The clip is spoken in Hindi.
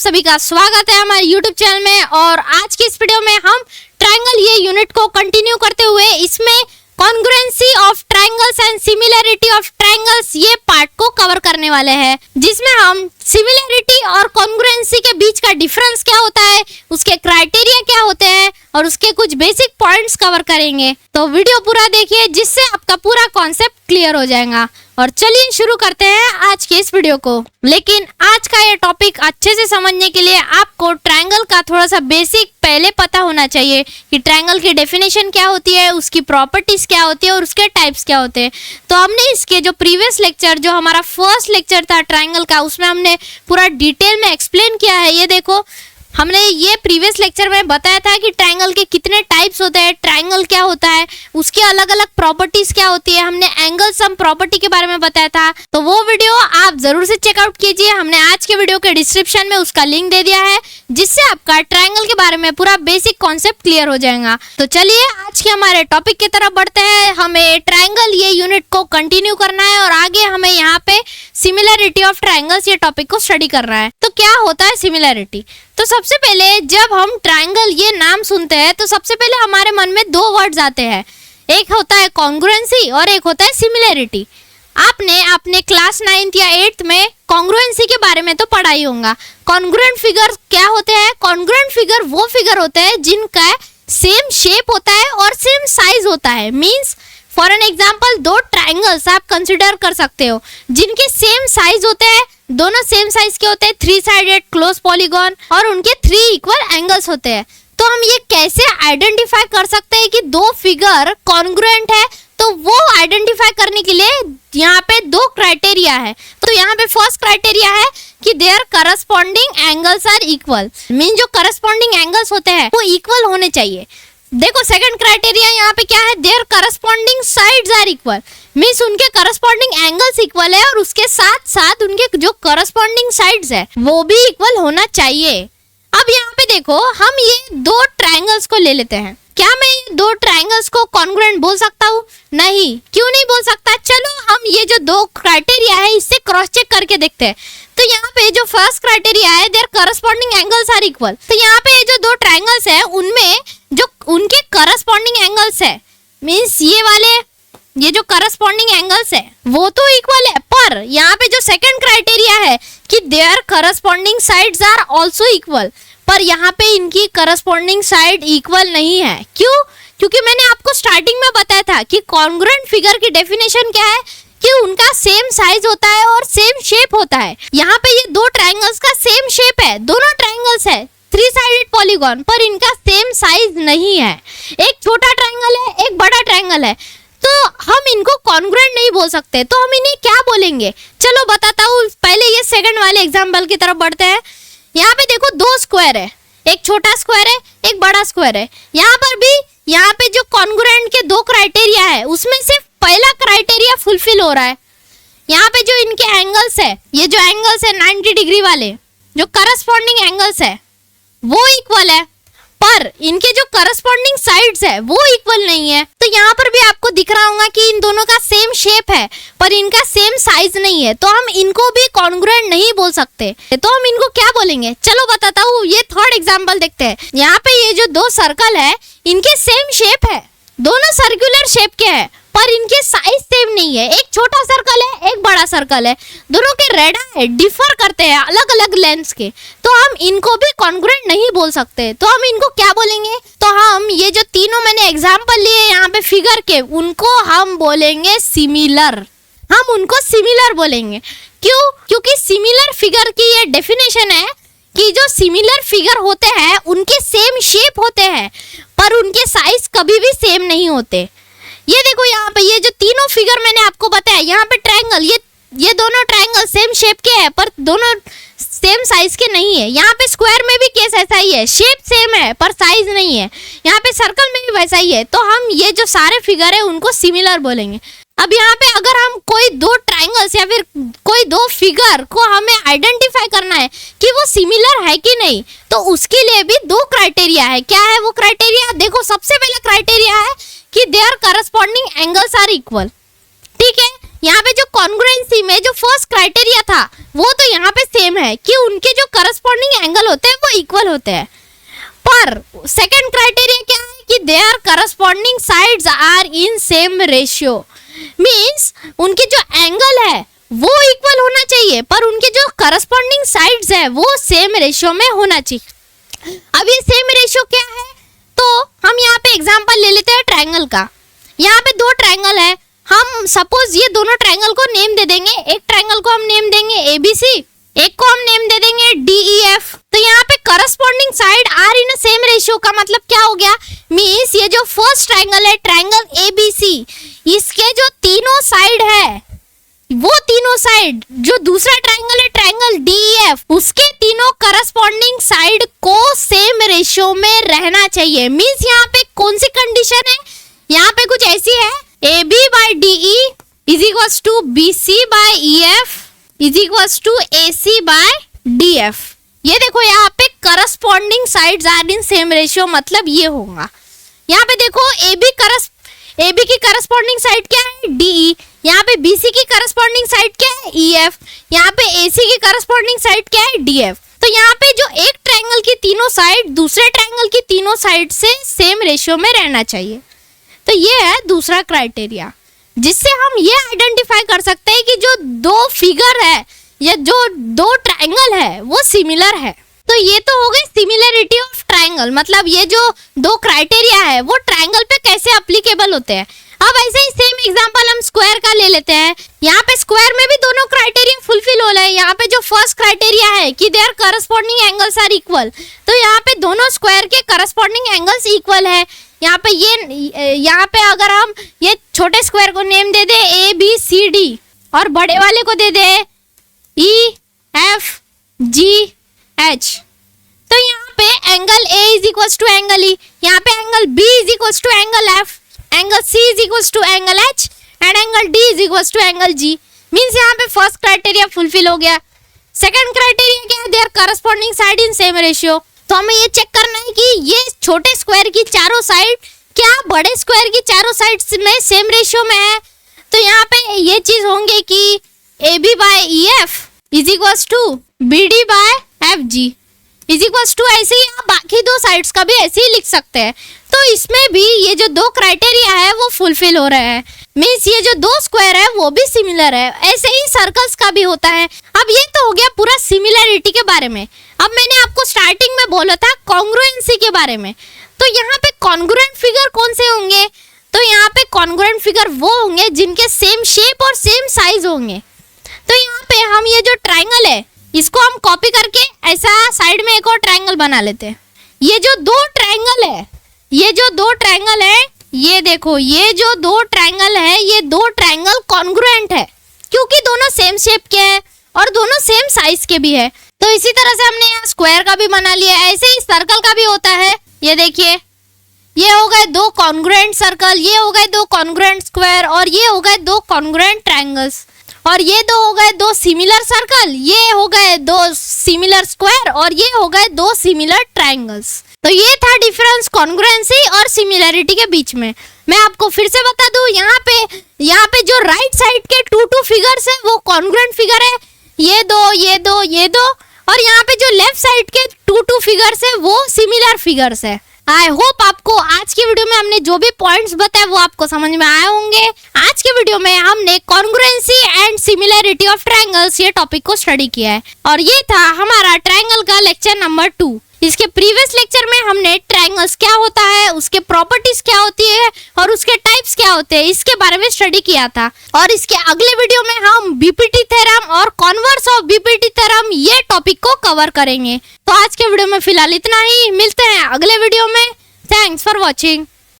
सभी का स्वागत है हमारे YouTube चैनल में। और आज की इस वीडियो में हम ट्रायंगल ये यूनिट को कंटिन्यू करते हुए इसमें congruency of triangles and similarity of triangles ये पार्ट को कवर करने वाले हैं, जिसमें हम सिमिलरिटी और कॉन्ग्रुएंसी के बीच का डिफरेंस क्या होता है, उसके क्राइटेरिया क्या होते हैं और उसके कुछ बेसिक पॉइंट्स कवर करेंगे। तो वीडियो पूरा देखिए जिससे आपका पूरा कॉन्सेप्ट क्लियर हो जाएगा। और चलिए शुरू करते हैं आज के इस वीडियो को। लेकिन आज का ये टॉपिक अच्छे से समझने के लिए आपको ट्रायंगल का थोड़ा सा बेसिक पहले पता होना चाहिए कि ट्रायंगल की डेफिनेशन क्या होती है, उसकी प्रॉपर्टीज क्या होती है और उसके टाइप्स क्या होते हैं। तो हमने इसके जो प्रीवियस लेक्चर, जो हमारा फर्स्ट लेक्चर था ट्रायंगल का, उसमें हमने पूरा डिटेल में एक्सप्लेन किया है। ये देखो, हमने ये प्रीवियस लेक्चर में बताया था कि ट्रायंगल के कितने टाइप्स होते हैं, ट्रायंगल क्या होता है, उसकी अलग अलग प्रॉपर्टीज क्या होती है। हमने एंगल सम प्रॉपर्टी के बारे में बताया था, तो वो वीडियो आप जरूर से चेकआउट कीजिए। हमने आज के वीडियो के डिस्क्रिप्शन में उसका लिंक दे दिया है, जिससे आपका ट्रायंगल के बारे में पूरा बेसिक कॉन्सेप्ट क्लियर हो जाएगा। तो चलिए आज के हमारे टॉपिक की तरफ बढ़ते हैं। हमें ट्रायंगल ये यूनिट को कंटिन्यू करना है और आगे हमें यहाँ पे सिमिलरिटी ऑफ ट्रायंगल्स ये टॉपिक को स्टडी करना है। तो क्या होता है सिमिलरिटी? तो सबसे पहले जब हम ट्रायंगल ये नाम सुनते हैं तो सबसे पहले हमारे मन में दो वर्ड्स आते हैं, एक होता है कॉन्ग्रुएंसी और एक होता है सिमिलरिटी। आपने अपने क्लास 9th या 8th में कॉन्ग्रुएंसी के बारे में तो पढ़ा ही होगा। कॉन्ग्रुएंट फिगर क्या होते हैं? कॉन्ग्रुएंट फिगर वो फिगर होते हैं जिनका सेम शेप होता है और सेम साइज होता है। मीन्स फॉर एन एग्जाम्पल, दो ट्रायंगल्स आप कंसिडर कर सकते हो जिनके सेम साइज होते हैं, दोनों सेम साइज के होते हैं, 3 साइडेड क्लोज पॉलीगॉन, और उनके 3 इक्वल एंगल्स होते हैं। तो हम ये कैसे आइडेंटिफाई कर सकते हैं कि दो फिगर कॉन्ग्रुएंट है? तो वो आइडेंटिफाई करने के लिए यहाँ पे दो क्राइटेरिया है। तो यहाँ पे फर्स्ट क्राइटेरिया है कि their corresponding angles are equal. Mean जो करस्पॉन्डिंग एंगल्स होते हैं वो इक्वल होने चाहिए। देखो, सेकंड क्राइटेरिया यहाँ पे क्या है? Their corresponding sides are equal. Means उनके करस्पॉन्डिंग एंगल्स इक्वल है और उसके साथ साथ उनके जो करस्पॉन्डिंग साइड्स है वो भी इक्वल होना चाहिए। अब यहाँ पे देखो, हम ये दो ट्रायंगल्स को ले लेते हैं। क्या मैं ये दो ट्रायंगल्स को कॉन्ग्रुएंट बोल सकता हूँ? नहीं। क्यों नहीं बोल सकता? चलो हम ये जो दो क्राइटेरिया है इससे क्रॉस चेक करके देखते हैं। तो यहाँ पे जो फर्स्ट क्राइटेरिया है, their corresponding angles are equal. तो यहाँ पे ये जो दो ट्रायंगल्स है उनमें जो उनके करस्पॉन्डिंग एंगल्स है, मीन्स ये वाले, ये जो करस्पॉन्डिंग एंगल्स है वो तो इक्वल है, पर यहाँ पे जो सेकंड क्राइटेरिया है कि their corresponding sides are also equal, पर यहाँ पे इनकी करस्पॉन्डिंग साइड इक्वल नहीं है। क्यों? क्योंकि मैंने आपको स्टार्टिंग में बताया था कि कॉन्ग्रुएंट फिगर की डेफिनेशन क्या है कि उनका सेम साइज होता है और सेम शेप होता है। यहाँ पे ये दो ट्रायंगल्स का सेम शेप है, दोनों ट्रायंगल्स है 3 साइडेड पॉलीगॉन, पर इनका सेम साइज नहीं है। एक छोटा ट्रायंगल है, एक बड़ा ट्रायंगल है, तो हम इनको कॉन्ग्रुएंट नहीं बोल सकते। तो हम इन्हें क्या बोलेंगे? चलो बताता हूँ। पहले ये सेकंड वाले एग्जाम्पल की तरफ बढ़ते हैं। यहाँ पे देखो, दो स्क्वायर है, एक छोटा स्क्वायर है, एक बड़ा स्क्वायर है। यहाँ पर भी यहाँ पे जो कॉन्ग्रुएंट के दो क्राइटेरिया है उसमें सिर्फ पहला क्राइटेरिया फुलफिल हो रहा है। यहाँ पे जो इनके एंगल्स है, ये जो एंगल्स है 90 डिग्री वाले, जो करस्पॉन्डिंग एंगल्स है वो इक्वल है, पर इनके जो करस्पॉन्डिंग साइड्स है वो इक्वल नहीं है। तो यहाँ पर भी आपको दिख रहा होगा कि इन दोनों का सेम शेप है पर इनका सेम साइज नहीं है, तो हम इनको भी कॉन्ग्रुएंट नहीं बोल सकते। तो हम इनको क्या बोलेंगे? चलो बताता हूँ। ये थर्ड एग्जांपल देखते हैं। यहाँ पे ये जो दो सर्कल है इनके सेम शेप है, दोनों सर्कुलर शेप के हैं, पर इनके साइज सेम नहीं है। एक छोटा सर्कल है, एक बड़ा सर्कल है, दोनों के रेडियस डिफर करते हैं अलग अलग लेंथ के, तो हम इनको भी कॉन्ग्रुएंट नहीं बोल सकते। तो हम इनको क्या बोलेंगे? तो हम ये जो तीनों मैंने एग्जांपल लिए यहाँ पे फिगर के, उनको हम बोलेंगे सिमिलर। हम उनको सिमिलर बोलेंगे। क्यों? क्योंकि सिमिलर फिगर की ये डेफिनेशन है कि जो सिमिलर फिगर होते हैं उनके सेम शेप होते हैं पर उनके साइज कभी भी सेम नहीं होते। ये देखो, यहाँ पे ये जो तीनों फिगर मैंने आपको बताया, यहाँ पे ट्रायंगल, ये दोनों ट्रायंगल सेम शेप के हैं पर दोनों सेम साइज के नहीं है। यहाँ पे स्क्वायर में भी केस ऐसा ही है, शेप सेम है पर साइज नहीं है। यहाँ पे सर्कल में भी वैसा ही है। तो हम ये जो सारे फिगर है उनको सिमिलर बोलेंगे। अब यहाँ पे अगर हम कोई दो ट्रायंगल्स या फिर कोई दो फिगर को हमें आइडेंटिफाई करना है कि वो सिमिलर है कि नहीं, तो उसके लिए भी दो क्राइटेरिया है। क्या है वो क्राइटेरिया? देखो, सबसे पहला क्राइटेरिया है कि their corresponding angles are equal. ठीक है, यहाँ पे जो कॉन्ग्रुएंसी में जो फर्स्ट क्राइटेरिया था वो तो यहाँ पे सेम है कि उनके जो करस्पॉन्डिंग एंगल होते हैं वो इक्वल होते हैं, पर सेकंड क्राइटेरिया क्या है कि their corresponding sides are in same ratio, means उनके जो एंगल है वो इक्वल होना चाहिए पर उनके जो करस्पॉन्डिंग साइड्स है वो सेम रेशियो में होना चाहिए। अब ये सेम रेशियो क्या है, तो हम यहाँ पे एग्जांपल ले लेते हैं ट्रायंगल का। यहाँ पे दो ट्रायंगल है, हम सपोज ये दोनों ट्रायंगल को नेम दे देंगे। एक ट्रायंगल को हम नेम देंगे ABC, एक को हम नेम दे देंगे DEF। तो यहाँ पे corresponding side are in same ratio का मतलब क्या हो गया, मींस ये जो फर्स्ट ट्रायंगल है ट्रायंगल ABC, इसके जो तीनों साइड है वो तीनों साइड, जो दूसरा ट्रायंगल है ट्रायंगल DEF, उसके तीनों करस्पॉन्डिंग साइड को सेम रेशियो में रहना चाहिए। मींस यहाँ पे कौन सी कंडीशन है, यहाँ पे कुछ ऐसी है AB by DE is equals to BC by EF is equals to AC by DF। ये देखो यहाँ पे corresponding sides are in same ratio, मतलब ये होगा। यहाँ पे देखो AB की करस्पॉन्डिंग साइड क्या है DE, यहाँ पे BC की करस्पॉन्डिंग साइड क्या है EF, यहाँ पे AC की करस्पॉन्डिंग साइड क्या है DF। तो यहाँ पे जो एक ट्रायंगल की तीनों साइड दूसरे ट्रायंगल की तीनों साइड से सेम रेशियो में रहना चाहिए। तो ये है दूसरा क्राइटेरिया, जिससे हम ये आइडेंटिफाई कर सकते हैं कि जो दो फिगर है या जो दो ट्रायंगल है वो सिमिलर है। तो ये तो हो गई सिमिलरिटी ऑफ ट्रायंगल, मतलब ये जो दो क्राइटेरिया है वो ट्रायंगल पे कैसे एप्लीकेबल होते हैं। अब ऐसे ही सेम एग्जांपल हम स्क्वायर का ले लेते हैं। यहाँ पे स्क्वायर में भी दोनों क्राइटेरिया फुलफिल हो रहे हैं। यहाँ पे जो फर्स्ट क्राइटेरिया है कि their corresponding angles are equal, तो यहाँ पे दोनों स्क्वायर के करस्पॉन्डिंग एंगल्स इक्वल है। यहाँ पे अगर हम ये छोटे स्क्वायर को नेम दे दे ABCD और बड़े वाले को दे दे EFGH, तो यहाँ पे angle A is equals to angle E, यहाँ पे angle B is equals to angle F, angle C is equals to angle H and angle D is equals to angle G। Means यहाँ पे फर्स्ट क्राइटेरिया फुलफिल हो गया। सेकंड क्राइटेरिया क्या है, their corresponding side in same ratio. तो हमें ये चेक करना है कि ये छोटे स्क्वायर की चारों साइड क्या बड़े स्क्वायर की चारों साइड में सेम रेशियो में है। तो यहाँ पे ये चीज होंगे कि AB by EF is equals to BD by FG is equals to, ऐसे ही आप बाकी दो साइड्स का भी ऐसे ही लिख सकते हैं। तो इसमें भी ये जो दो क्राइटेरिया है वो फुलफिल हो रहे हैं, मीन्स ये जो दो स्क्वायर है वो भी सिमिलर है। ऐसे ही सर्कल्स का भी होता है। अब ये तो हो गया पूरा सिमिलरिटी के बारे में। अब मैंने आपको स्टार्टिंग में बोला था कॉन्ग्रुएंसी के बारे में, तो यहाँ पे कॉन्ग्रुएंट फिगर कौन से होंगे, तो यहाँ पे कॉन्ग्रुएंट फिगर वो होंगे जिनके सेम शेप और सेम साइज होंगे। तो यहाँ पे हम ये जो ट्रायंगल है इसको हम कॉपी करके ऐसा साइड में एक और ट्रायंगल बना लेते हैं। ये जो दो ट्रायंगल है, ये जो दो ट्रायंगल है, ये देखो ये जो दो ट्रायंगल है, ये दो ट्रायंगल कॉन्ग्रुएंट है क्योंकि दोनों सेम शेप के हैं और दोनों सेम साइज के भी है। तो इसी तरह से हमने यहाँ स्क्वायर का भी बना लिया, ऐसे ही सर्कल का भी होता है। ये देखिए ये हो गए दो कॉन्ग्रुएंट सर्कल, ये हो गए दो कॉन्ग्रुएंट स्क्वायर और ये हो गए दो कॉन्ग्रुएंट ट्रायंगल्स, और ये दो हो गए दो सिमिलर सर्कल, ये हो गए दो सिमिलर स्क्वायर और ये हो गए दो सिमिलर ट्रायंगल्स। तो ये था डिफरेंस कॉन्ग्रुएंसी और सिमिलरिटी के बीच में। मैं आपको फिर से बता दूं, यहाँ पे जो राइट साइड के टू फिगर्स है वो कॉन्ग्रुएंट फिगर है, ये दो ये दो ये दो, और यहाँ पे जो लेफ्ट साइड के टू फिगर्स है वो सिमिलर फिगर्स है। आई होप आपको आज की वीडियो में हमने जो भी पॉइंट्स बताए वो आपको समझ में आए होंगे। आज के वीडियो में हमने congruency and similarity of triangles ये टॉपिक को स्टडी किया है और ये था हमारा ट्रायंगल का लेक्चर नंबर 2। इसके प्रीवियस लेक्चर में हमने ट्रायंगल्स क्या होता है, उसके प्रॉपर्टीज क्या होती है और उसके टाइप्स क्या होते हैं इसके बारे में स्टडी किया था। और इसके अगले वीडियो में हम बीपीटी थ्योरम और कॉन्वर्स ऑफ बीपीटी थ्योरम ये टॉपिक को कवर करेंगे। तो आज के वीडियो में फिलहाल इतना ही, मिलते हैं अगले वीडियो में। Thanks for watching.